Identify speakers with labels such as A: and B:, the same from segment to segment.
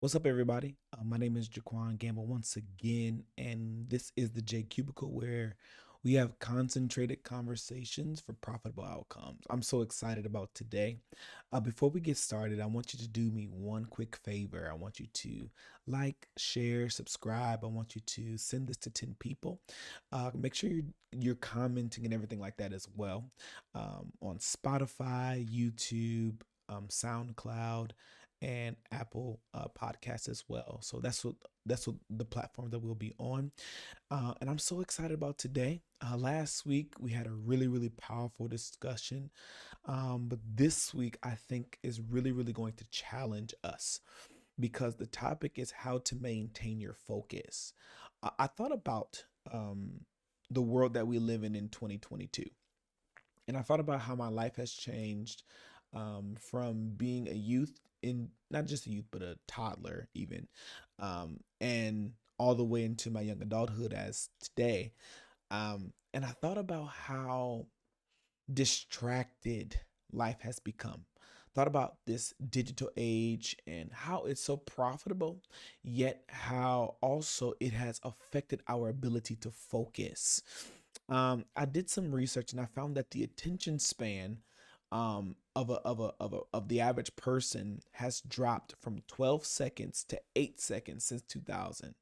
A: What's up, everybody? My name is Jaquan Gamble once again, and this is the JQUBICLE where we have concentrated conversations for profitable outcomes. I'm so excited about today. Before we get started, I want you to do me one quick favor. I want you to like, share, subscribe. I want you to send this to 10 people. Make sure you're commenting and everything like that as well on Spotify, YouTube, SoundCloud, and Apple Podcasts as well. So that's what the platform that we'll be on. And I'm so excited about today. Last week we had a really powerful discussion, but this week I think is really going to challenge us because the topic is how to maintain your focus. I thought about the world that we live in 2022, and I thought about how my life has changed from being a youth, in not just a youth but a toddler even, and all the way into my young adulthood as today. And I thought about how distracted life has become. Thought about this digital age and how it's so profitable, yet how also it has affected our ability to focus. I did some research and I found that the attention span of the average person has dropped from 12 seconds to 8 seconds since 2000.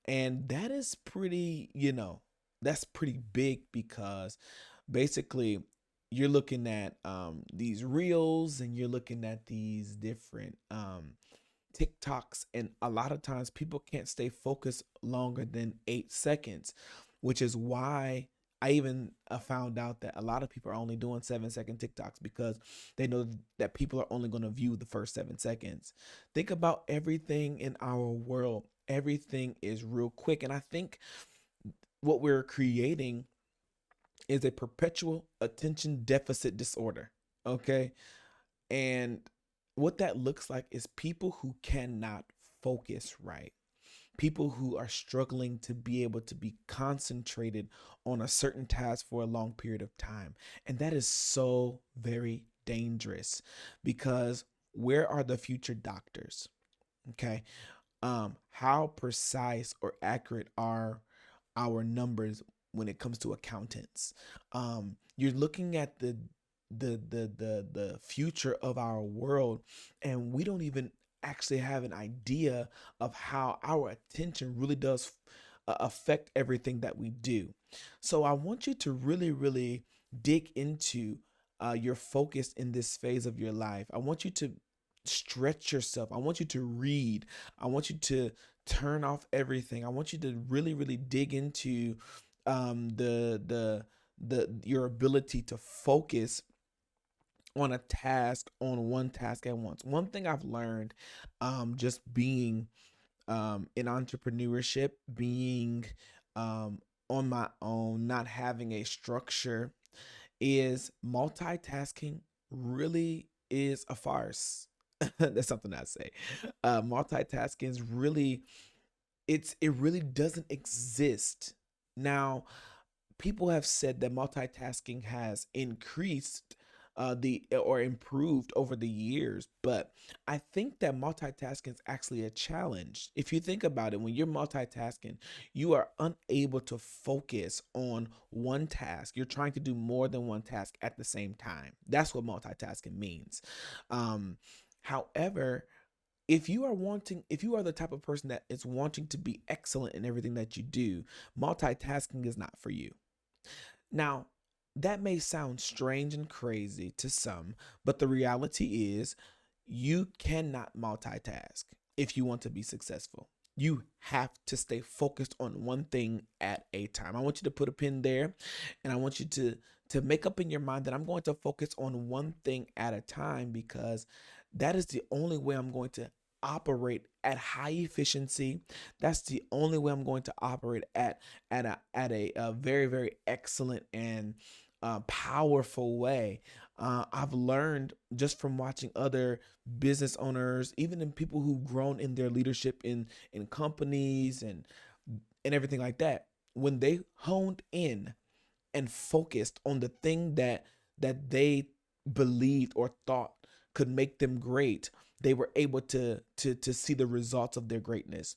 A: And that is pretty, that's pretty big because basically you're looking at these reels and you're looking at these different TikToks, and a lot of times people can't stay focused longer than 8 seconds, which is why I even found out that a lot of people are only doing 7-second TikToks because they know that people are only going to view the first 7 seconds. Think about everything in our world, everything is real quick. And I think what we're creating is a perpetual attention deficit disorder. Okay. And what that looks like is people who cannot focus right, people who are struggling to be able to be concentrated on a certain task for a long period of time. And that is so very dangerous because where are the future doctors? Okay. How precise or accurate are our numbers when it comes to accountants? You're looking at the future of our world, and we don't even actually have an idea of how our attention really does affect everything that we do. So I want you to really dig into your focus in this phase of your life. I want you to stretch yourself. I want you to read. I want you to turn off everything. I want you to really dig into the your ability to focus on a task, on one task at once. One thing I've learned, just being in entrepreneurship, being on my own, not having a structure, is multitasking really is a farce. That's something I say. Multitasking is really, it really doesn't exist. Now, people have said that multitasking has increased the or improved over the years, but I think that multitasking is actually a challenge. If you think about it, when you're multitasking, you are unable to focus on one task. You're trying to do more than one task at the same time. That's what multitasking means. However, if you are the type of person that is wanting to be excellent in everything that you do, multitasking is not for you. Now, that may sound strange and crazy to some, but the reality is you cannot multitask if you want to be successful. You have to stay focused on one thing at a time. I want you to put a pin there, and I want you to make up in your mind that I'm going to focus on one thing at a time, because that is the only way I'm going to operate at high efficiency. That's the only way I'm going to operate at a very excellent and powerful way. I've learned just from watching other business owners, even in people who've grown in their leadership in companies and everything like that. When they honed in and focused on the thing that they believed or thought could make them great, they were able to see the results of their greatness.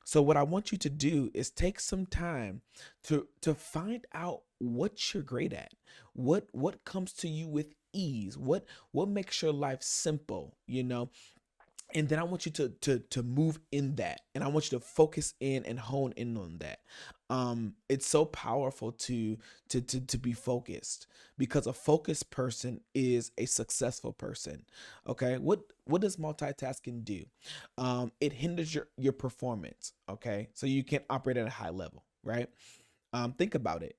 A: So what I want you to do is take some time to find out what you're great at. What comes to you with ease? What makes your life simple, and then I want you to move in that, and I want you to focus in and hone in on that. It's so powerful to be focused, because a focused person is a successful person. Okay, what does multitasking do? It hinders your performance. Okay, so you can't operate at a high level, right? Think about it.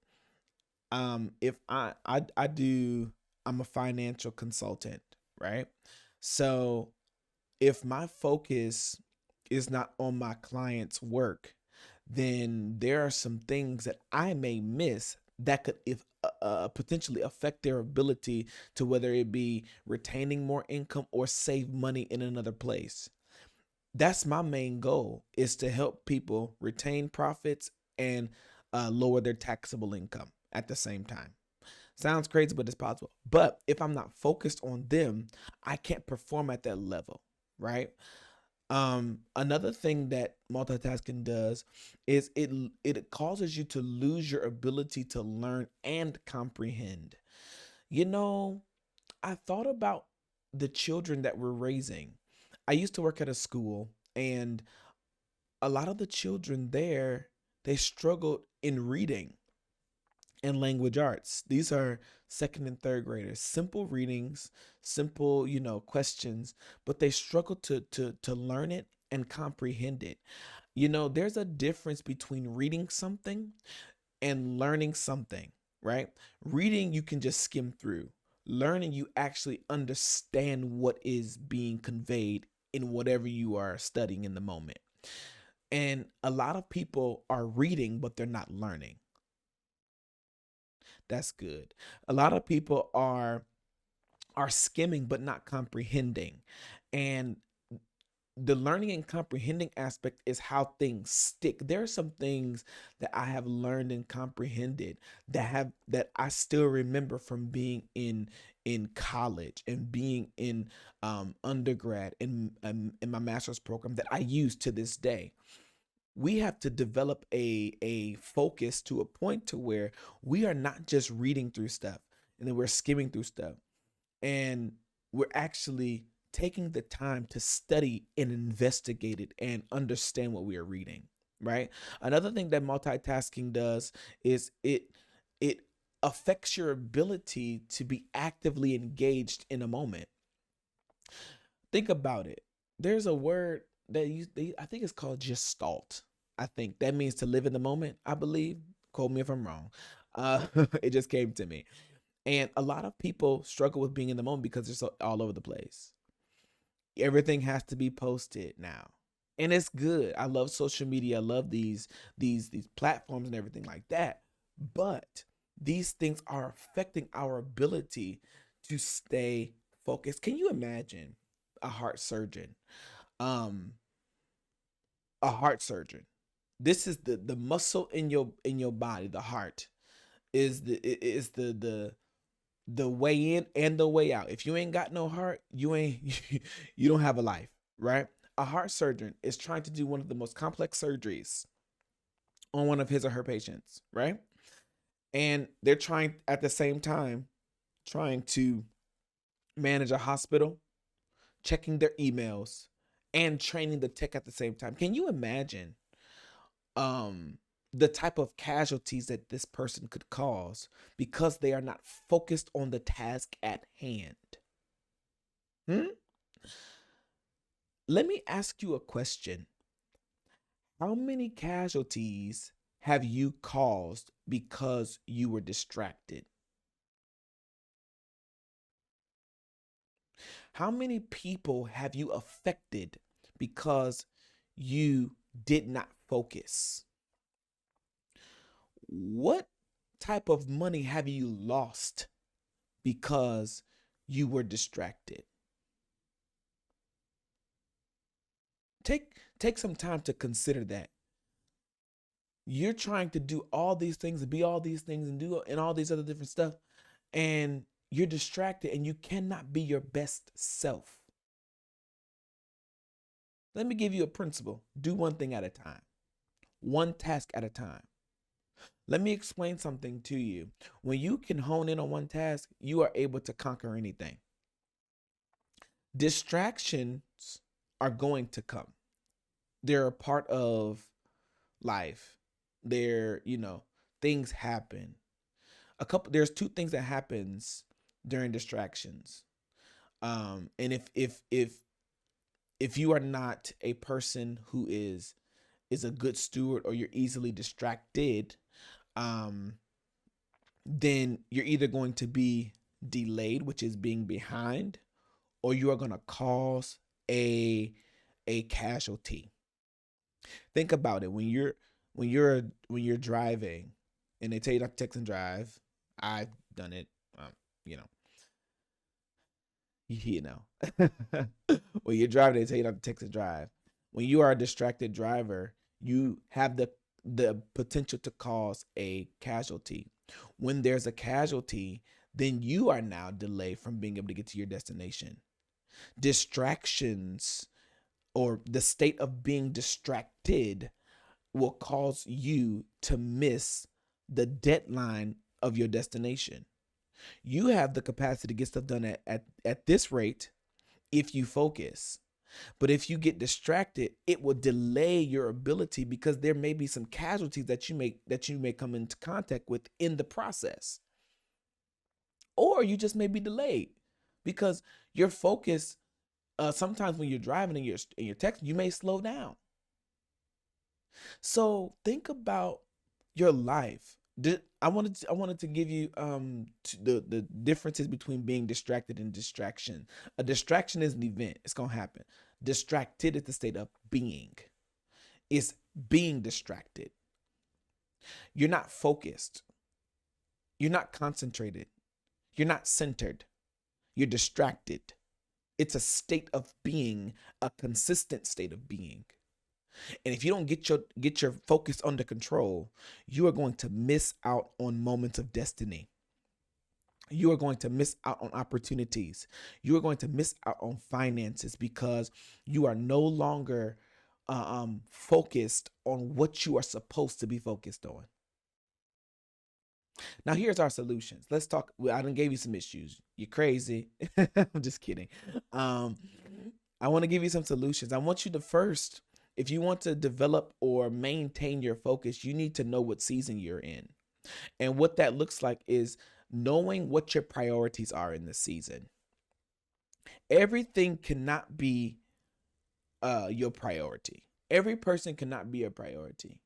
A: If I do, I'm a financial consultant, right? So if my focus is not on my client's work, then there are some things that I may miss that could, if potentially affect their ability to, whether it be retaining more income or save money in another place. That's my main goal, is to help people retain profits and lower their taxable income at the same time. Sounds crazy, but it's possible. But if I'm not focused on them, I can't perform at that level, right? Another thing that multitasking does is it causes you to lose your ability to learn and comprehend. You know, I thought about the children that we're raising. I used to work at a school, and a lot of the children there, they struggled in reading and language arts. These are second and third graders. Simple readings, simple, questions, but they struggle to learn it and comprehend it. There's a difference between reading something and learning something, right? Reading, you can just skim through. Learning, you actually understand what is being conveyed in whatever you are studying in the moment. And a lot of people are reading, but they're not learning. That's good. A lot of people are skimming but not comprehending. And the learning and comprehending aspect is how things stick. There are some things that I have learned and comprehended that I still remember from being in college and being in undergrad and in my master's program, that I use to this day. We have to develop a focus to a point to where we are not just reading through stuff and then we're skimming through stuff, and we're actually taking the time to study and investigate it and understand what we are reading, right? Another thing that multitasking does is it affects your ability to be actively engaged in a moment. Think about it. There's a word that I think it's called gestalt. I think that means to live in the moment, I believe. Quote me if I'm wrong. It just came to me. And a lot of people struggle with being in the moment because they're so all over the place. Everything has to be posted now. And it's good. I love social media. I love these platforms and everything like that. But these things are affecting our ability to stay focused. Can you imagine a heart surgeon? Um, a heart surgeon. This is the muscle in your body. The heart is the way in and the way out. If you ain't got no heart, you don't have a life, right? A heart surgeon is trying to do one of the most complex surgeries on one of his or her patients, right? And they're trying at the same time trying to manage a hospital, checking their emails, and training the tech at the same time. Can you imagine the type of casualties that this person could cause because they are not focused on the task at hand? Hmm? Let me ask you a question. How many casualties have you caused because you were distracted? How many people have you affected because you did not focus? What type of money have you lost because you were distracted? Take some time to consider that. You're trying to do all these things and be all these things and do and all these other different stuff, and you're distracted and you cannot be your best self. Let me give you a principle. Do one thing at a time, one task at a time. Let me explain something to you. When you can hone in on one task, you are able to conquer anything. Distractions are going to come. They're a part of life. Things happen. There's two things that happens during distractions. And if you are not a person who is a good steward, or you're easily distracted, then you're either going to be delayed, which is being behind, or you are going to cause a casualty. Think about it. When you're driving and they tell you not to text and drive. I've done it. You know, you know. When you're driving, they tell you not to text and drive. When you are a distracted driver, you have the potential to cause a casualty. When there's a casualty, then you are now delayed from being able to get to your destination. Distractions, or the state of being distracted, will cause you to miss the deadline of your destination. You have the capacity to get stuff done at this rate if you focus. But if you get distracted, it will delay your ability, because there may be some casualties that you may come into contact with in the process. Or you just may be delayed because your focus, sometimes when you're driving and you're texting, you may slow down. So think about your life. I wanted to give you the differences between being distracted and distraction. A distraction is an event. It's gonna happen. Distracted is the state of being. It's being distracted. You're not focused. You're not concentrated. You're not centered. You're distracted. It's a state of being, a consistent state of being. And if you don't get your focus under control, you are going to miss out on moments of destiny. You are going to miss out on opportunities. You are going to miss out on finances, because you are no longer focused on what you are supposed to be focused on. Now, here's our solutions. Let's talk. I done gave you some issues. You're crazy. I'm just kidding. I want to give you some solutions. I want you to first, if you want to develop or maintain your focus, you need to know what season you're in. And what that looks like is knowing what your priorities are in this season. Everything cannot be your priority. Every person cannot be a priority.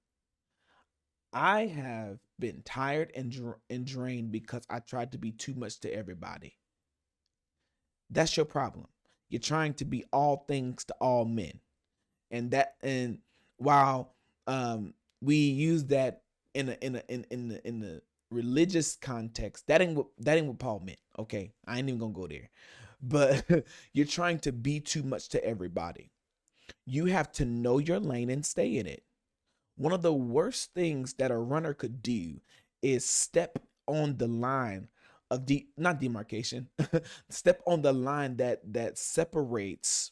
A: I have been tired and drained because I tried to be too much to everybody. That's your problem. You're trying to be all things to all men. And while we use that in the religious context, that ain't what Paul meant. Okay, I ain't even gonna go there. But you're trying to be too much to everybody. You have to know your lane and stay in it. One of the worst things that a runner could do is step on the line of not demarcation, step on the line that separates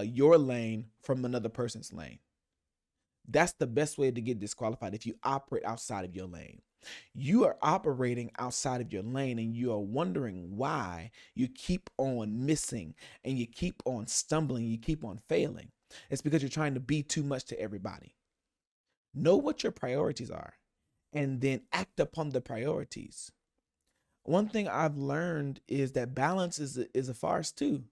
A: your lane from another person's lane. That's the best way to get disqualified, if you operate outside of your lane. You are operating outside of your lane, and you are wondering why you keep on missing, and you keep on stumbling, you keep on failing. It's because you're trying to be too much to everybody. Know what your priorities are, and then act upon the priorities. One thing I've learned is that balance is a farce too.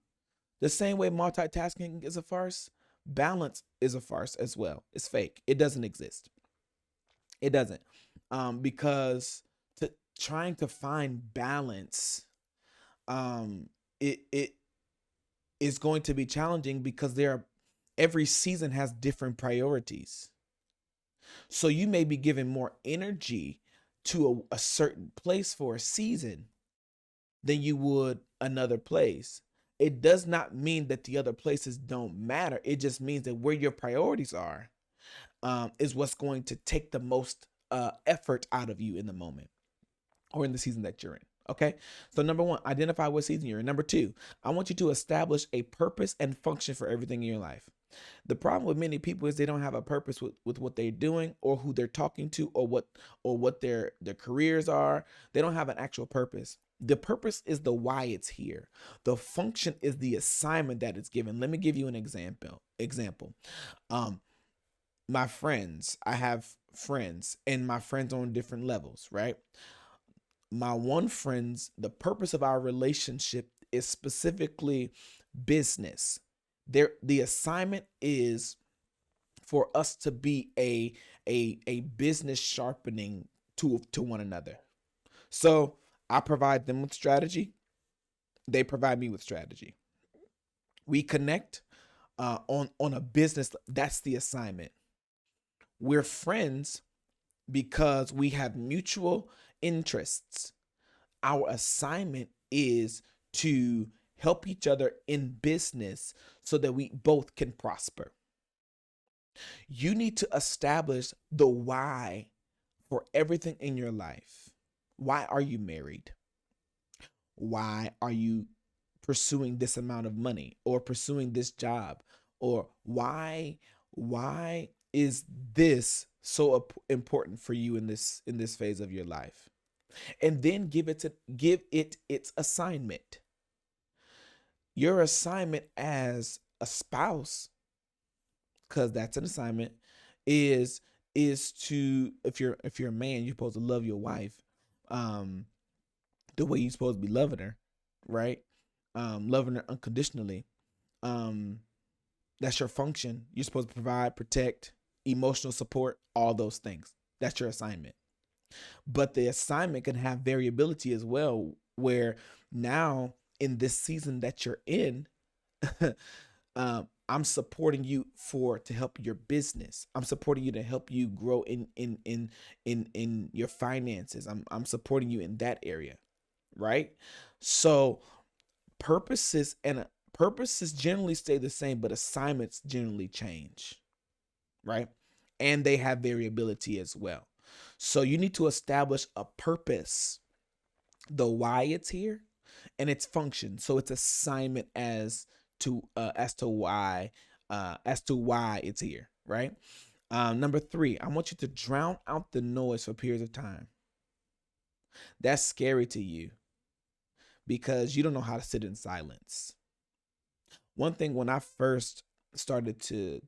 A: The same way multitasking is a farce, balance is a farce as well. It's fake. It doesn't exist. It doesn't. Because trying to find balance, it is going to be challenging, because every season has different priorities. So you may be giving more energy to a certain place for a season than you would another place. It does not mean that the other places don't matter. It just means that where your priorities are is what's going to take the most effort out of you in the moment, or in the season that you're in. Okay. So number one, identify what season you're in. Number two, I want you to establish a purpose and function for everything in your life. The problem with many people is they don't have a purpose with what they're doing or who they're talking to or what their careers are. They don't have an actual purpose. The purpose is the why it's here. The function is the assignment that it's given. Let me give you an example. Um, my friends, I have friends, and my friends on different levels, right? My one friends, the purpose of our relationship is specifically business. The assignment is for us to be a business sharpening tool to one another. So I provide them with strategy. They provide me with strategy. We connect on a business. That's the assignment. We're friends because we have mutual interests. Our assignment is to help each other in business so that we both can prosper. You need to establish the why for everything in your life. Why are you married? Why are you pursuing this amount of money or pursuing this job? Or why is this so important for you in this phase of your life? And then give it its assignment. Your assignment as a spouse, because that's an assignment, is to, if you're a man, you're supposed to love your wife um the way you're supposed to be loving her, right? Loving her unconditionally. um that's your function. You're supposed to provide, protect, emotional support, all those things. That's your assignment. But the assignment can have variability as well, where now in this season that you're in, I'm supporting you for to help your business. I'm supporting you to help you grow in your finances. I'm supporting you in that area, right? So purposes generally stay the same, but assignments generally change, right? And they have variability as well. So you need to establish a purpose, the why it's here, and its function. So its assignment as to why it's here, right? Number three, I want you to drown out the noise for periods of time. That's scary to you because you don't know how to sit in silence. One thing, when I first started to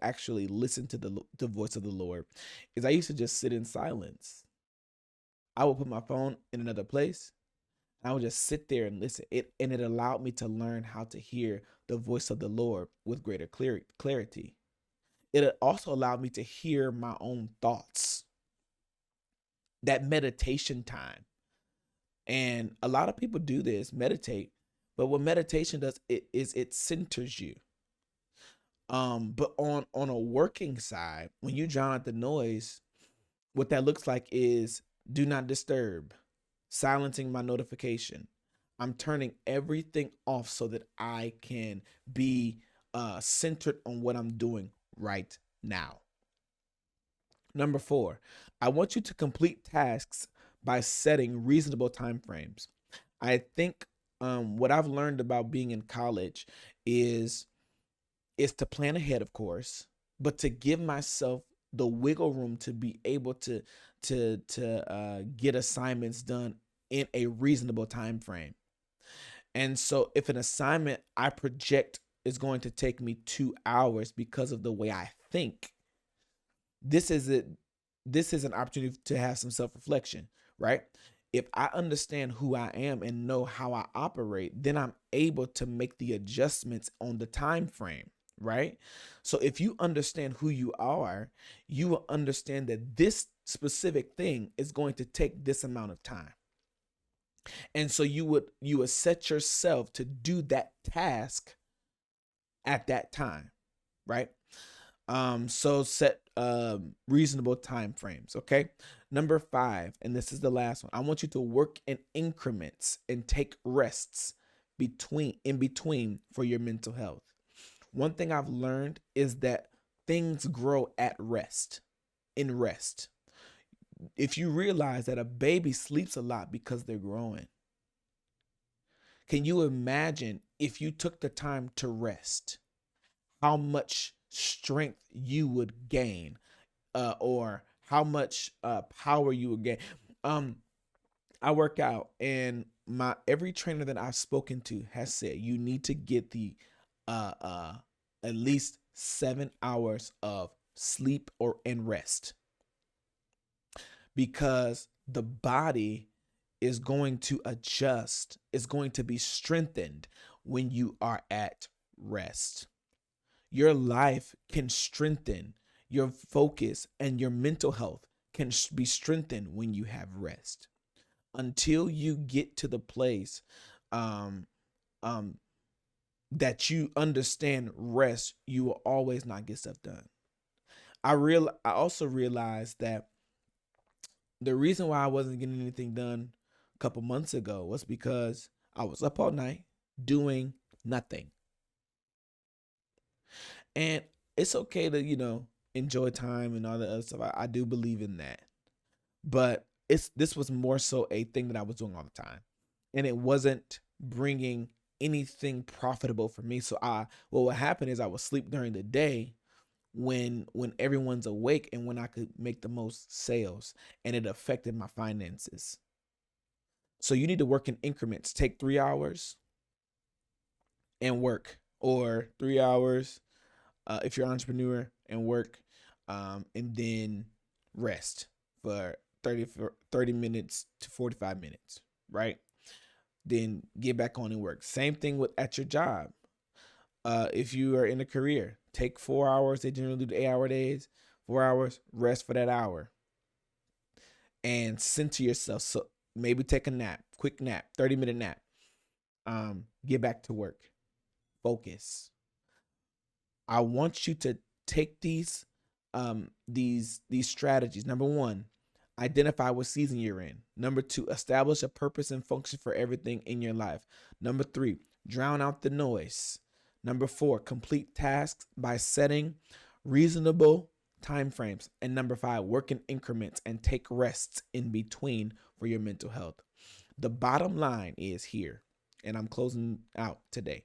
A: actually listen to the voice of the Lord, is I used to just sit in silence. I would put my phone in another place. I would just sit there and listen. It allowed me to learn how to hear the voice of the Lord with greater clarity. It also allowed me to hear my own thoughts. That meditation time. And a lot of people do this, meditate, but what meditation does, it centers you. But on a working side, when you drown out the noise, what that looks like is do not disturb, silencing my notification. I'm turning everything off so that I can be centered on what I'm doing right now. Number four, I want you to complete tasks by setting reasonable time frames. I think what I've learned about being in college is to plan ahead, of course, but to give myself the wiggle room to be able to get assignments done in a reasonable time frame. And so if an assignment I project is going to take me 2 hours because of the way I think, this is it. This is an opportunity to have some self-reflection, right? If I understand who I am and know how I operate, then I'm able to make the adjustments on the time frame, right? So if you understand who you are, you will understand that this specific thing is going to take this amount of time. And so you would set yourself to do that task at that time, right? So set reasonable time frames, okay? Number five, and this is the last one. I want you to work in increments and take rests in between for your mental health. One thing I've learned is that things grow at rest, in rest. if you realize that a baby sleeps a lot because they're growing, can you imagine if you took the time to rest, how much strength you would gain, or how much power you would gain? Um, I work out, and my every trainer that I've spoken to has said you need to get the uh, uh, at least 7 hours of sleep or and rest, because the body is going to adjust, is going to be strengthened when you are at rest. Your life can strengthen, your focus and your mental health can be strengthened when you have rest. Until you get to the place um, um, that you understand rest, you will always not get stuff done. I also realized that the reason why I wasn't getting anything done a couple months ago was because I was up all night doing nothing. And it's okay to, enjoy time and all the other stuff. I do believe in that. But this was more so a thing that I was doing all the time. And it wasn't bringing anything profitable for me. So what happened is I would sleep during the day when everyone's awake and when I could make the most sales, and it affected my finances. So you need to work in increments. Take 3 hours and work, or 3 hours if you're an entrepreneur, and work, and then rest for 30 minutes to 45 minutes, right? Then get back on and work. Same thing with at your job. If you are in a career, take 4 hours. They generally do 8-hour days. 4 hours, rest for that hour, and center yourself. So maybe take a nap, quick nap, 30-minute nap. Get back to work. Focus. I want you to take these strategies. Number one, identify what season you're in. Number two, establish a purpose and function for everything in your life. Number three, drown out the noise. Number four, complete tasks by setting reasonable time frames. And number five, work in increments and take rests in between for your mental health. The bottom line is here, and I'm closing out today.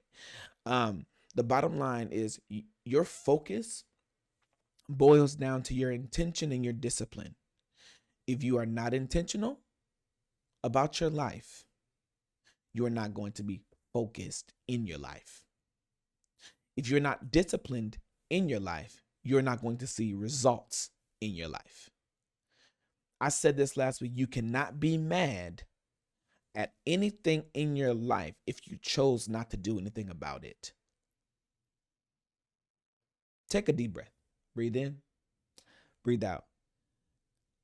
A: The bottom line is your focus boils down to your intention and your discipline. If you are not intentional about your life, you are not going to be focused in your life. If you're not disciplined in your life, you're not going to see results in your life. I said this last week. You cannot be mad at anything in your life if you chose not to do anything about it. Take a deep breath. Breathe in, breathe out.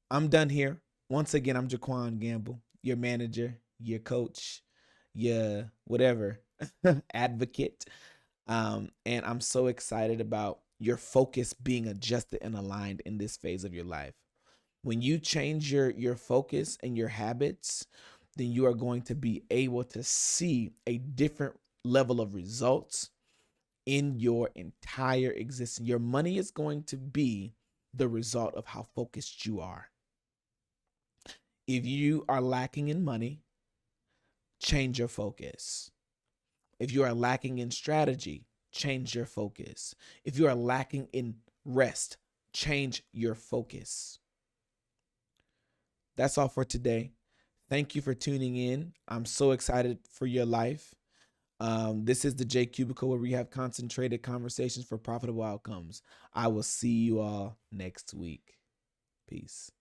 A: I'm done here. Once again, I'm Jaquan Gamble, your manager, your coach, your whatever, advocate. And I'm so excited about your focus being adjusted and aligned in this phase of your life. When you change your focus and your habits, then you are going to be able to see a different level of results in your entire existence. Your money is going to be the result of how focused you are. If you are lacking in money, change your focus. If you are lacking in strategy, change your focus. If you are lacking in rest, change your focus. That's all for today. Thank you for tuning in. I'm so excited for your life. This is the JQUBICLE, where we have concentrated conversations for profitable outcomes. I will see you all next week. Peace.